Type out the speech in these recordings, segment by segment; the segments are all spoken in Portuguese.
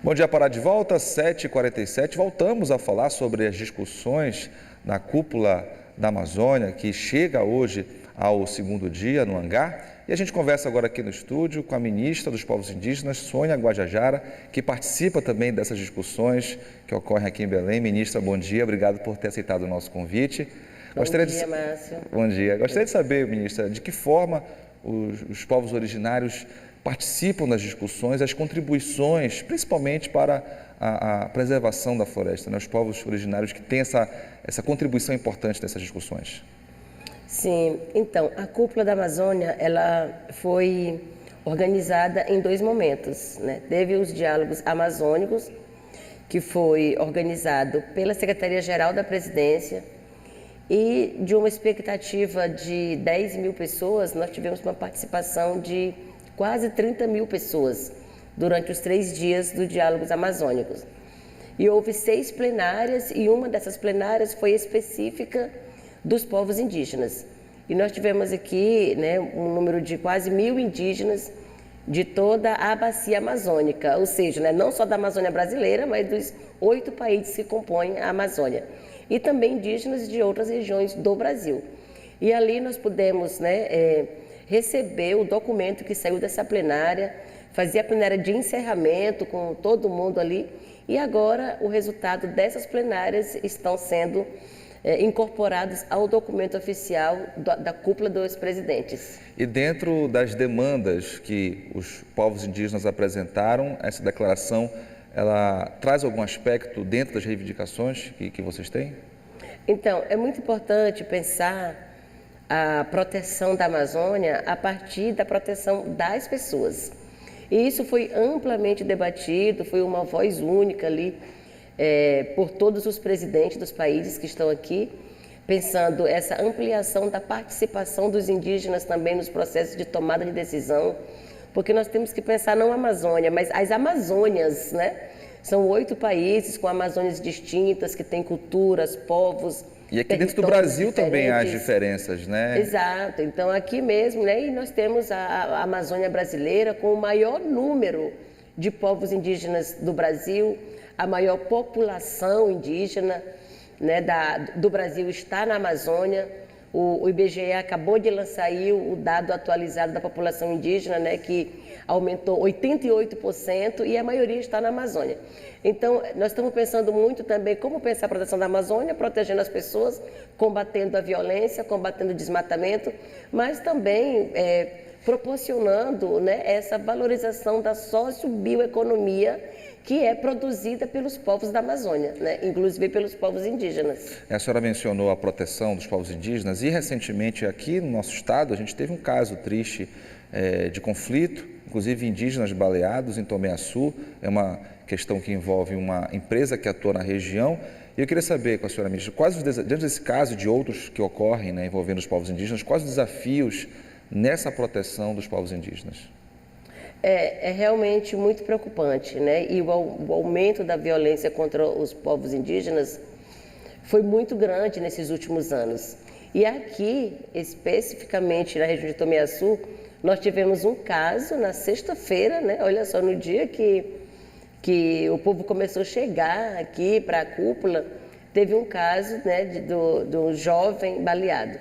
Bom dia, Pará de volta, 7h47. Voltamos a falar sobre as discussões na cúpula da Amazônia, que chega hoje ao segundo dia no Hangar. E a gente conversa agora aqui no estúdio com a ministra dos Povos Indígenas, Sônia Guajajara, que participa também dessas discussões que ocorrem aqui em Belém. Ministra, bom dia, obrigado por ter aceitado o nosso convite. Bom dia, Márcio. Bom dia. Gostaria de saber, ministra, de que forma os povos originários participam das discussões, as contribuições, principalmente para a preservação da floresta, né? Os povos originários que têm essa contribuição importante nessas discussões. Sim, então, a Cúpula da Amazônia, ela foi organizada em dois momentos, né? Teve os diálogos amazônicos, que foi organizado pela Secretaria-Geral da Presidência, e de uma expectativa de 10 mil pessoas, nós tivemos uma participação de quase 30 mil pessoas durante os 3 dias dos diálogos amazônicos. E houve 6 plenárias, e uma dessas plenárias foi específica dos povos indígenas. E nós tivemos aqui, né, um número de quase 1.000 indígenas de toda a bacia amazônica, ou seja, né, não só da Amazônia brasileira, mas dos 8 países que compõem a Amazônia. E também indígenas de outras regiões do Brasil. E ali nós pudemos, né, receber o documento que saiu dessa plenária, fazer a plenária de encerramento com todo mundo ali, e agora o resultado dessas plenárias estão sendo incorporados ao documento oficial da Cúpula dos Presidentes. E dentro das demandas que os povos indígenas apresentaram, essa declaração, ela traz algum aspecto dentro das reivindicações que vocês têm? Então, é muito importante pensar a proteção da Amazônia a partir da proteção das pessoas. E isso foi amplamente debatido, foi uma voz única ali por todos os presidentes dos países que estão aqui, pensando essa ampliação da participação dos indígenas também nos processos de tomada de decisão, porque nós temos que pensar não a Amazônia, mas as Amazônias, né? São 8 países com Amazônias distintas, que têm culturas, povos. E aqui dentro do Brasil também há as diferenças, né? Exato. Então, aqui mesmo, né, e nós temos a Amazônia brasileira com o maior número de povos indígenas do Brasil, a maior população indígena, né, do Brasil está na Amazônia. O IBGE acabou de lançar aí o dado atualizado da população indígena, né, que aumentou 88% e a maioria está na Amazônia. Então, nós estamos pensando muito também como pensar a proteção da Amazônia, protegendo as pessoas, combatendo a violência, combatendo o desmatamento, mas também proporcionando, né, essa valorização da sociobioeconomia que é produzida pelos povos da Amazônia, né? Inclusive pelos povos indígenas. A senhora mencionou a proteção dos povos indígenas e recentemente aqui no nosso estado a gente teve um caso triste de conflito, inclusive indígenas baleados em Tomé Açu. É uma questão que envolve uma empresa que atua na região. E eu queria saber com a senhora ministra, diante desse caso e de outros que ocorrem, né, envolvendo os povos indígenas, quais os desafios nessa proteção dos povos indígenas? É realmente muito preocupante, né? E o aumento da violência contra os povos indígenas foi muito grande nesses últimos anos. E aqui, especificamente na região de Tomé Açu, nós tivemos um caso na sexta-feira, né? Olha só, no dia que o povo começou a chegar aqui para a cúpula, teve um caso, né, do jovem baleado.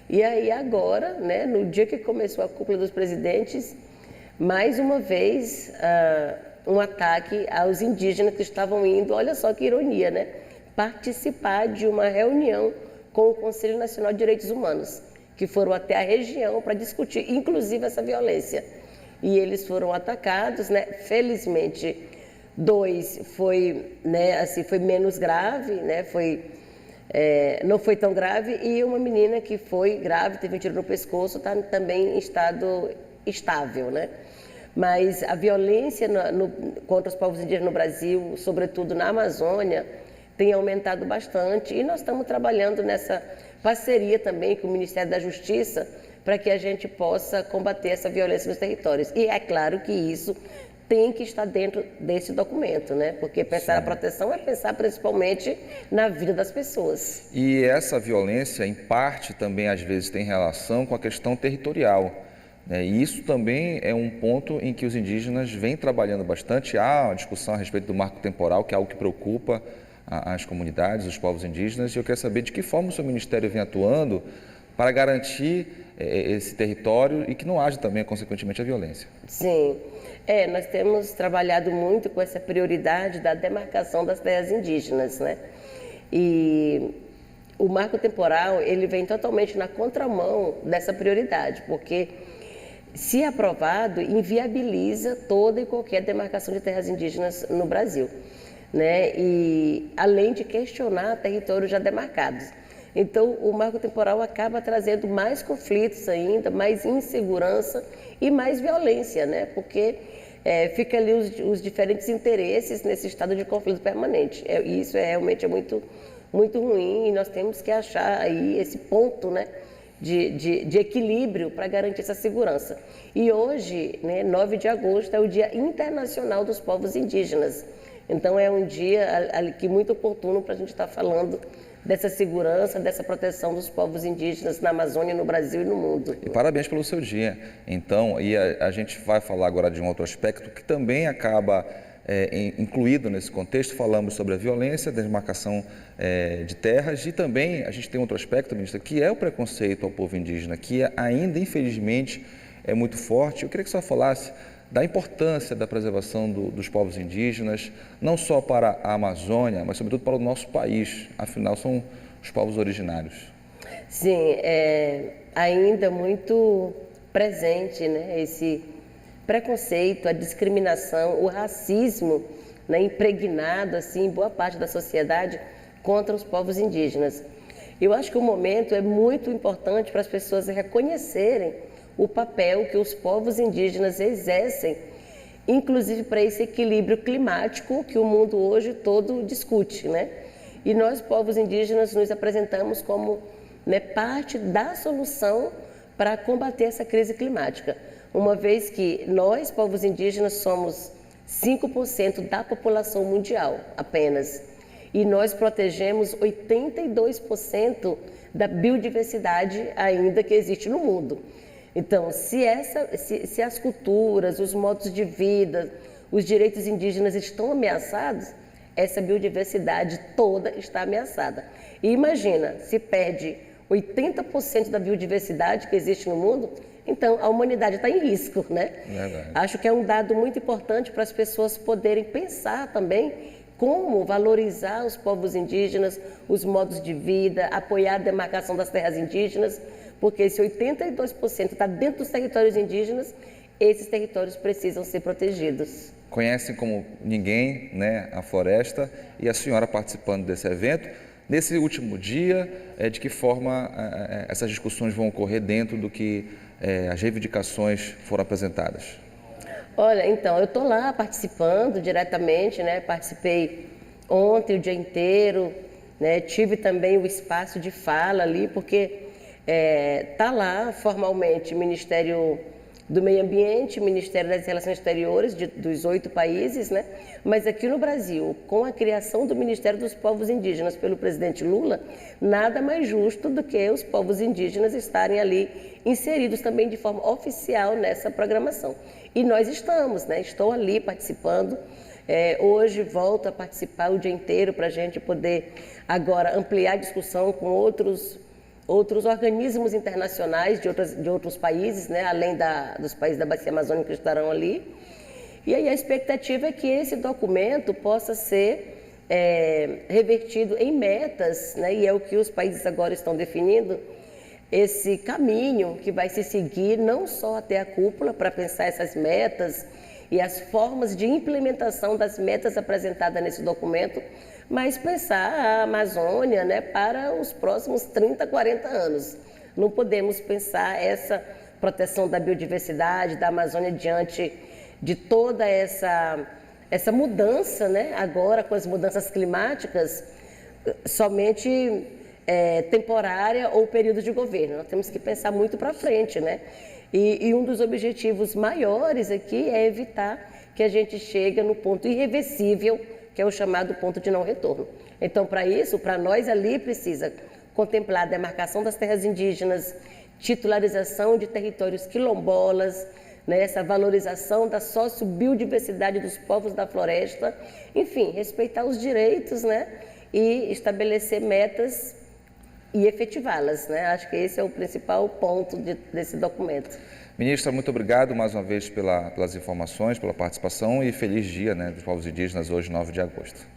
E aí agora, né, no dia que começou a Cúpula dos Presidentes, mais uma vez, um ataque aos indígenas que estavam indo, olha só que ironia, né? Participar de uma reunião com o Conselho Nacional de Direitos Humanos, que foram até a região para discutir, inclusive, essa violência. E eles foram atacados, né? Felizmente, 2 foi, né, assim, foi menos grave, né? Não foi tão grave, e uma menina que foi grave, teve um tiro no pescoço, está também em estado estável, né? Mas a violência contra os povos indígenas no Brasil, sobretudo na Amazônia, tem aumentado bastante, e nós estamos trabalhando nessa parceria também com o Ministério da Justiça para que a gente possa combater essa violência nos territórios. E é claro que isso tem que estar dentro desse documento, né? Porque pensar a proteção é pensar principalmente na vida das pessoas. E essa violência, em parte, também às vezes tem relação com a questão territorial. E isso também é um ponto em que os indígenas vêm trabalhando bastante. Há uma discussão a respeito do marco temporal, que é algo que preocupa as comunidades, os povos indígenas, e eu quero saber de que forma o seu ministério vem atuando para garantir esse território e que não haja também, consequentemente, a violência. Sim, nós temos trabalhado muito com essa prioridade da demarcação das terras indígenas, né? E o marco temporal, ele vem totalmente na contramão dessa prioridade, porque, se aprovado, inviabiliza toda e qualquer demarcação de terras indígenas no Brasil, né? E além de questionar territórios já demarcados. Então, o marco temporal acaba trazendo mais conflitos ainda, mais insegurança e mais violência, né? Porque fica ali os diferentes interesses nesse estado de conflito permanente. Isso realmente é muito, muito ruim, e nós temos que achar aí esse ponto, né, de equilíbrio para garantir essa segurança. E hoje, né, 9 de agosto, é o Dia Internacional dos Povos Indígenas. Então, é um dia que muito oportuno para a gente estar falando dessa segurança, dessa proteção dos povos indígenas na Amazônia, no Brasil e no mundo. E parabéns pelo seu dia. Então, e a gente vai falar agora de um outro aspecto que também acaba incluído nesse contexto. Falamos sobre a violência, a demarcação de terras, e também a gente tem outro aspecto, ministra, que é o preconceito ao povo indígena, que ainda, infelizmente, é muito forte. Eu queria que a senhora falasse da importância da preservação dos povos indígenas, não só para a Amazônia, mas sobretudo para o nosso país, afinal são os povos originários. Sim, ainda muito presente, né, esse preconceito, a discriminação, o racismo, né, impregnado assim, em boa parte da sociedade contra os povos indígenas. Eu acho que o momento é muito importante para as pessoas reconhecerem o papel que os povos indígenas exercem, inclusive para esse equilíbrio climático que o mundo hoje todo discute, né? E nós, povos indígenas, nos apresentamos como, né, parte da solução para combater essa crise climática, uma vez que nós, povos indígenas, somos 5% da população mundial apenas, e nós protegemos 82% da biodiversidade ainda que existe no mundo. Então, se as culturas, os modos de vida, os direitos indígenas estão ameaçados, essa biodiversidade toda está ameaçada. E imagina, se perde 80% da biodiversidade que existe no mundo, então a humanidade está em risco, né? Verdade. Acho que é um dado muito importante para as pessoas poderem pensar também como valorizar os povos indígenas, os modos de vida, apoiar a demarcação das terras indígenas, porque se 82% está dentro dos territórios indígenas, esses territórios precisam ser protegidos. Conhecem como ninguém, né, a floresta, e a senhora participando desse evento. Nesse último dia, de que forma essas discussões vão ocorrer dentro do que as reivindicações foram apresentadas? Olha, então, eu estou lá participando diretamente, né? Participei ontem o dia inteiro, né? Tive também o espaço de fala ali, porque está lá formalmente o Ministério do Meio Ambiente, o Ministério das Relações Exteriores dos 8 países, né? Mas aqui no Brasil, com a criação do Ministério dos Povos Indígenas pelo presidente Lula, nada mais justo do que os povos indígenas estarem ali inseridos também de forma oficial nessa programação. E nós estamos, né? Estou ali participando. Hoje volto a participar o dia inteiro para a gente poder agora ampliar a discussão com outros organismos internacionais de outros países, né? Além dos países da Bacia Amazônica que estarão ali. E aí a expectativa é que esse documento possa ser revertido em metas, né? E é o que os países agora estão definindo, esse caminho que vai se seguir não só até a cúpula para pensar essas metas e as formas de implementação das metas apresentadas nesse documento, mas pensar a Amazônia, né, para os próximos 30, 40 anos. Não podemos pensar essa proteção da biodiversidade da Amazônia diante de toda essa mudança, né, agora com as mudanças climáticas, somente temporária ou período de governo. Nós temos que pensar muito para frente, né? E um dos objetivos maiores aqui é evitar que a gente chegue no ponto irreversível, que é o chamado ponto de não retorno. Então, para isso, para nós ali precisa contemplar a demarcação das terras indígenas, titularização de territórios quilombolas, né, essa valorização da sociobiodiversidade dos povos da floresta, enfim, respeitar os direitos, né, e estabelecer metas e efetivá-las, né? Acho que esse é o principal ponto desse documento. Ministra, muito obrigado mais uma vez pelas informações, pela participação e feliz dia, né, dos povos indígenas hoje, 9 de agosto.